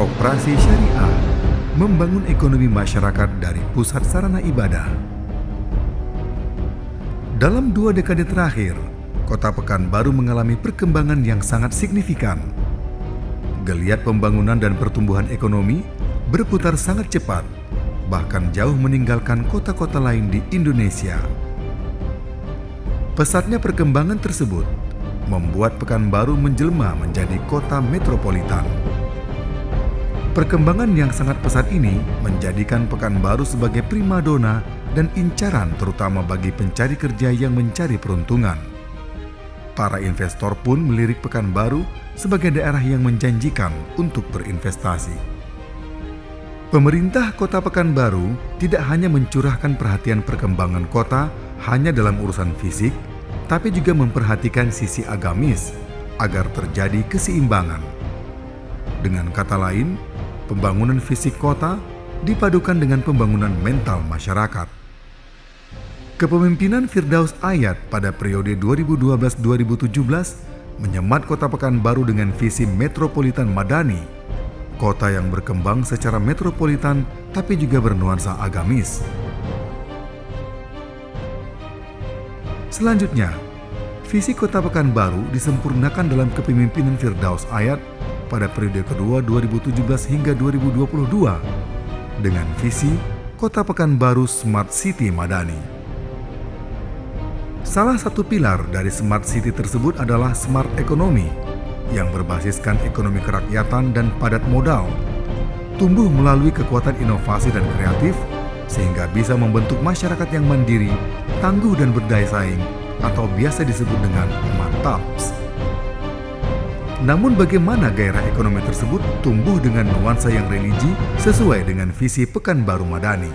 Koperasi Syariah membangun ekonomi masyarakat dari pusat sarana ibadah. Dalam 2 dekade terakhir, Kota Pekanbaru mengalami perkembangan yang sangat signifikan. Geliat pembangunan dan pertumbuhan ekonomi berputar sangat cepat, bahkan jauh meninggalkan kota-kota lain di Indonesia. Pesatnya perkembangan tersebut membuat Pekanbaru menjelma menjadi kota metropolitan. Perkembangan yang sangat pesat ini menjadikan Pekanbaru sebagai primadona dan incaran terutama bagi pencari kerja yang mencari peruntungan. Para investor pun melirik Pekanbaru sebagai daerah yang menjanjikan untuk berinvestasi. Pemerintah Kota Pekanbaru tidak hanya mencurahkan perhatian perkembangan kota hanya dalam urusan fisik, tapi juga memperhatikan sisi agamis agar terjadi keseimbangan. Dengan kata lain, pembangunan fisik kota dipadukan dengan pembangunan mental masyarakat. Kepemimpinan Firdaus Ayat pada periode 2012-2017 menyemat Kota Pekanbaru dengan visi metropolitan madani, kota yang berkembang secara metropolitan tapi juga bernuansa agamis. Selanjutnya, visi Kota Pekanbaru disempurnakan dalam kepemimpinan Firdaus Ayat pada periode kedua 2017 hingga 2022 dengan visi Kota Pekanbaru Smart City Madani. Salah satu pilar dari Smart City tersebut adalah Smart Economy yang berbasiskan ekonomi kerakyatan dan padat modal, tumbuh melalui kekuatan inovasi dan kreatif sehingga bisa membentuk masyarakat yang mandiri, tangguh dan berdaya saing atau biasa disebut dengan mantaps. Namun bagaimana gairah ekonomi tersebut tumbuh dengan nuansa yang religi sesuai dengan visi Pekanbaru Madani?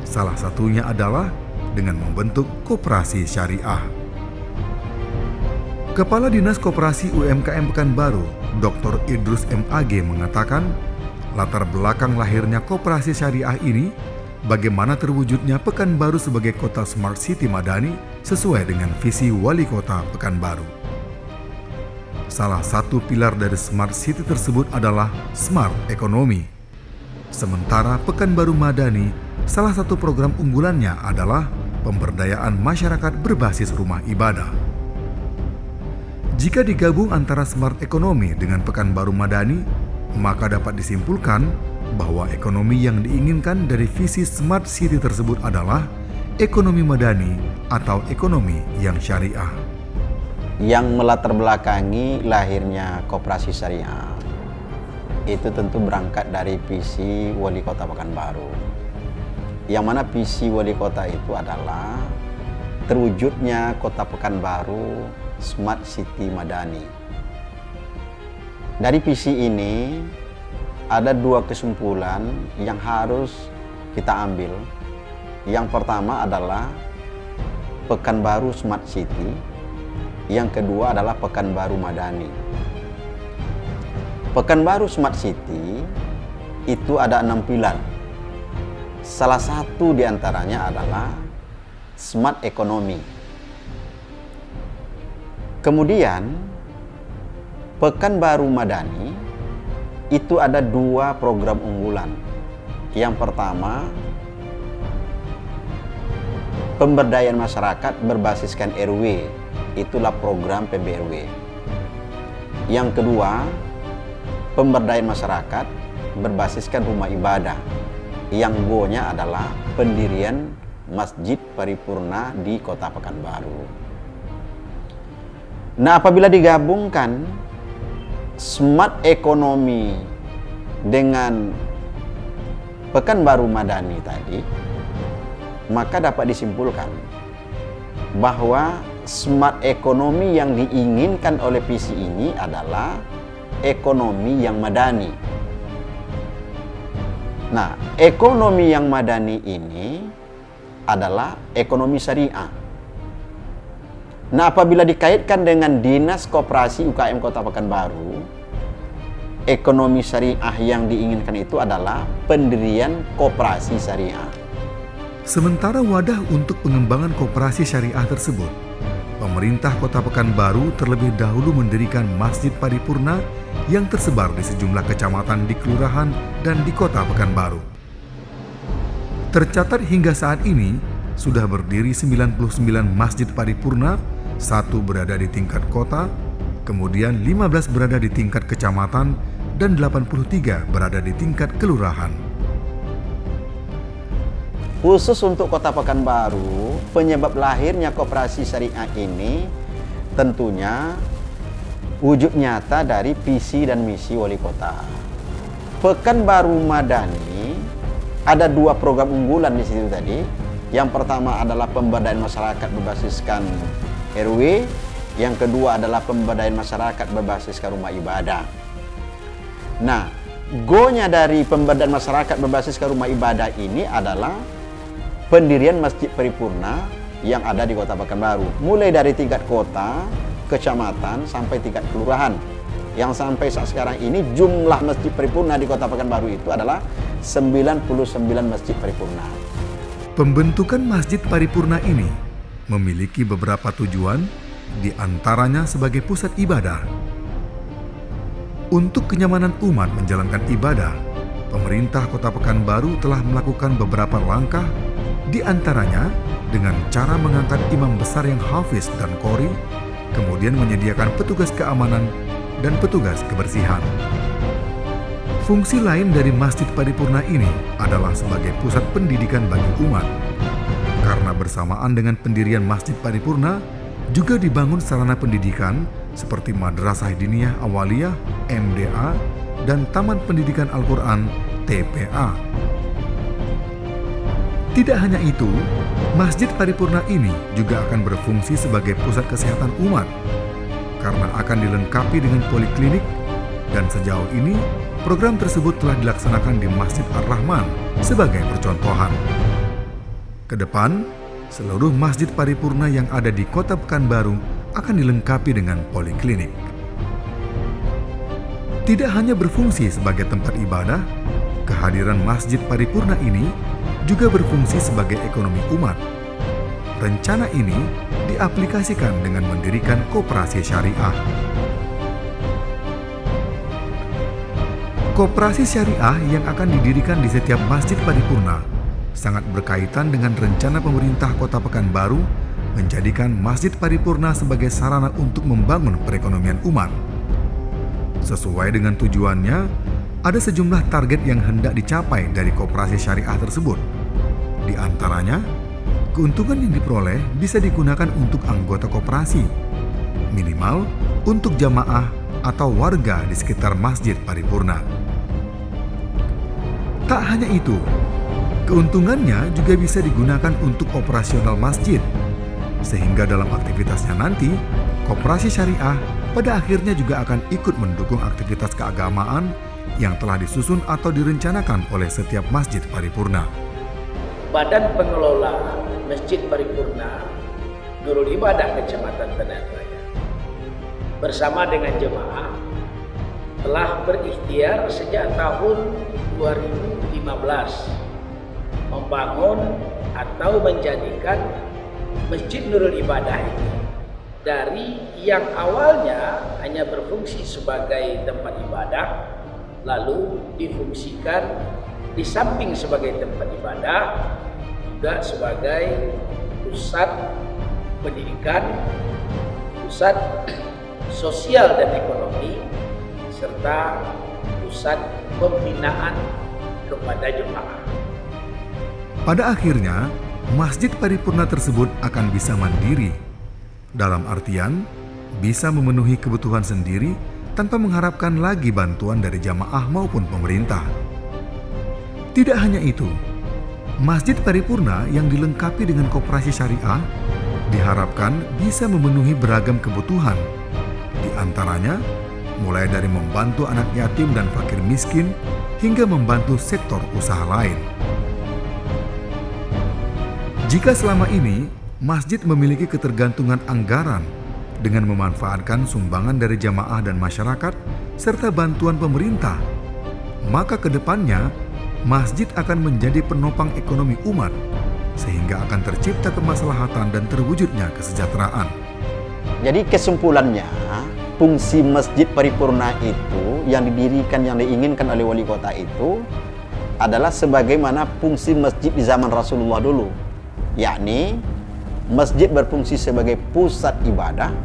Salah satunya adalah dengan membentuk koperasi syariah. Kepala Dinas Koperasi UMKM Pekanbaru, Dr. Idrus MAG mengatakan, latar belakang lahirnya koperasi syariah ini bagaimana terwujudnya Pekanbaru sebagai kota Smart City Madani sesuai dengan visi Wali Kota Pekanbaru. Salah satu pilar dari Smart City tersebut adalah Smart Economy. Sementara Pekanbaru Madani, salah satu program unggulannya adalah pemberdayaan masyarakat berbasis rumah ibadah. Jika digabung antara Smart Economy dengan Pekanbaru Madani, maka dapat disimpulkan bahwa ekonomi yang diinginkan dari visi Smart City tersebut adalah ekonomi madani atau ekonomi yang syariah. Yang melatar belakangi lahirnya koperasi syariah itu tentu berangkat dari visi Wali Kota Pekanbaru, yang mana visi Wali Kota itu adalah terwujudnya Kota Pekanbaru Smart City Madani. Dari visi ini ada 2 kesimpulan yang harus kita ambil. Yang pertama adalah Pekanbaru Smart City, yang kedua adalah Pekanbaru Madani. Pekanbaru Smart City itu ada 6 pilar. Salah satu diantaranya adalah Smart Economy. Kemudian Pekanbaru Madani itu ada 2 program unggulan. Yang pertama, pemberdayaan masyarakat berbasiskan RW, itulah program PBRW. Yang kedua, pemberdayaan masyarakat berbasiskan rumah ibadah, yang goalnya adalah pendirian Masjid Paripurna di Kota Pekanbaru. Nah, apabila digabungkan Smart Economy dengan Pekanbaru Madani tadi, maka dapat disimpulkan bahwa Smart Economy yang diinginkan oleh visi ini adalah ekonomi yang madani. Nah, ekonomi yang madani ini adalah ekonomi syariah. Nah, apabila dikaitkan dengan Dinas Koperasi UKM Kota Pekanbaru, ekonomi syariah yang diinginkan itu adalah pendirian koperasi syariah. Sementara wadah untuk pengembangan koperasi syariah tersebut, pemerintah Kota Pekanbaru terlebih dahulu mendirikan Masjid Paripurna yang tersebar di sejumlah kecamatan di kelurahan dan di Kota Pekanbaru. Tercatat hingga saat ini, sudah berdiri 99 masjid paripurna, 1 berada di tingkat kota, kemudian 15 berada di tingkat kecamatan, dan 83 berada di tingkat kelurahan. Khusus untuk Kota Pekanbaru, penyebab lahirnya koperasi syariah ini tentunya wujud nyata dari visi dan misi wali kota. Pekanbaru Madani ada 2 program unggulan di situ tadi. Yang pertama adalah pemberdayaan masyarakat berbasiskan RW, yang kedua adalah pemberdayaan masyarakat berbasiskan rumah ibadah. Nah, go-nya dari pemberdayaan masyarakat berbasiskan rumah ibadah ini adalah pendirian masjid paripurna yang ada di Kota Pekanbaru, mulai dari tingkat kota, kecamatan, sampai tingkat kelurahan. Yang sampai saat sekarang ini jumlah masjid paripurna di Kota Pekanbaru itu adalah 99 masjid paripurna. Pembentukan masjid paripurna ini memiliki beberapa tujuan, di antaranya sebagai pusat ibadah. Untuk kenyamanan umat menjalankan ibadah, pemerintah Kota Pekanbaru telah melakukan beberapa langkah, di antaranya dengan cara mengangkat imam besar yang hafiz dan qori, kemudian menyediakan petugas keamanan dan petugas kebersihan. Fungsi lain dari Masjid Paripurna ini adalah sebagai pusat pendidikan bagi umat. Karena bersamaan dengan pendirian Masjid Paripurna, juga dibangun sarana pendidikan seperti Madrasah Diniyah Awaliyah, MDA, dan Taman Pendidikan Al-Quran, TPA. Tidak hanya itu, Masjid Paripurna ini juga akan berfungsi sebagai pusat kesehatan umat, karena akan dilengkapi dengan poliklinik, dan sejauh ini program tersebut telah dilaksanakan di Masjid Ar-Rahman sebagai percontohan. Kedepan, seluruh masjid paripurna yang ada di Kota Pekanbaru akan dilengkapi dengan poliklinik. Tidak hanya berfungsi sebagai tempat ibadah, kehadiran masjid paripurna ini juga berfungsi sebagai ekonomi umat. Rencana ini diaplikasikan dengan mendirikan koperasi syariah. Koperasi syariah yang akan didirikan di setiap masjid paripurna sangat berkaitan dengan rencana pemerintah Kota Pekanbaru menjadikan masjid paripurna sebagai sarana untuk membangun perekonomian umat. Sesuai dengan tujuannya, ada sejumlah target yang hendak dicapai dari koperasi syariah tersebut. Di antaranya, keuntungan yang diperoleh bisa digunakan untuk anggota koperasi, minimal untuk jamaah atau warga di sekitar masjid paripurna. Tak hanya itu, keuntungannya juga bisa digunakan untuk operasional masjid, sehingga dalam aktivitasnya nanti, koperasi syariah pada akhirnya juga akan ikut mendukung aktivitas keagamaan yang telah disusun atau direncanakan oleh setiap masjid paripurna. Badan Pengelola Masjid Paripurna Nurul Ibadah Kecamatan Tanah Raya bersama dengan jemaah telah berikhtiar sejak tahun 2015 membangun atau menjadikan Masjid Nurul Ibadah ini dari yang awalnya hanya berfungsi sebagai tempat ibadah, lalu difungsikan di samping sebagai tempat ibadah juga sebagai pusat pendidikan, pusat sosial dan ekonomi, serta pusat pembinaan kepada jemaah. Pada akhirnya, masjid paripurna tersebut akan bisa mandiri, dalam artian bisa memenuhi kebutuhan sendiri tanpa mengharapkan lagi bantuan dari jamaah maupun pemerintah. Tidak hanya itu, masjid paripurna yang dilengkapi dengan koperasi syariah diharapkan bisa memenuhi beragam kebutuhan, di antaranya mulai dari membantu anak yatim dan fakir miskin hingga membantu sektor usaha lain. Jika selama ini masjid memiliki ketergantungan anggaran dengan memanfaatkan sumbangan dari jamaah dan masyarakat serta bantuan pemerintah, maka ke depannya masjid akan menjadi penopang ekonomi umat sehingga akan tercipta kemaslahatan dan terwujudnya kesejahteraan. Jadi kesimpulannya, fungsi masjid paripurna itu yang didirikan, yang diinginkan oleh wali kota itu adalah sebagaimana fungsi masjid di zaman Rasulullah dulu, yakni masjid berfungsi sebagai pusat ibadah,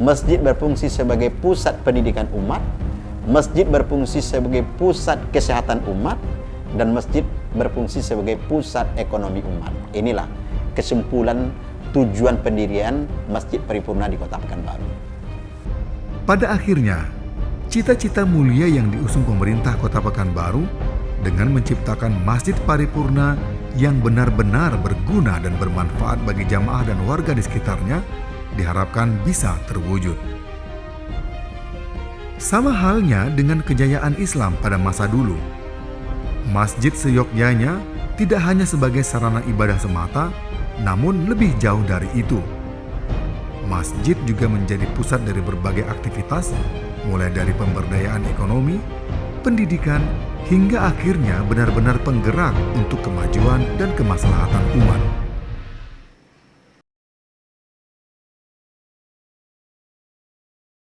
masjid berfungsi sebagai pusat pendidikan umat, masjid berfungsi sebagai pusat kesehatan umat, dan masjid berfungsi sebagai pusat ekonomi umat. Inilah kesimpulan tujuan pendirian Masjid Paripurna di Kota Pekanbaru. Pada akhirnya, cita-cita mulia yang diusung pemerintah Kota Pekanbaru dengan menciptakan Masjid Paripurna yang benar-benar berguna dan bermanfaat bagi jamaah dan warga di sekitarnya diharapkan bisa terwujud. Sama halnya dengan kejayaan Islam pada masa dulu. Masjid seyogyanya tidak hanya sebagai sarana ibadah semata, namun lebih jauh dari itu. Masjid juga menjadi pusat dari berbagai aktivitas, mulai dari pemberdayaan ekonomi, pendidikan, hingga akhirnya benar-benar penggerak untuk kemajuan dan kemaslahatan umat.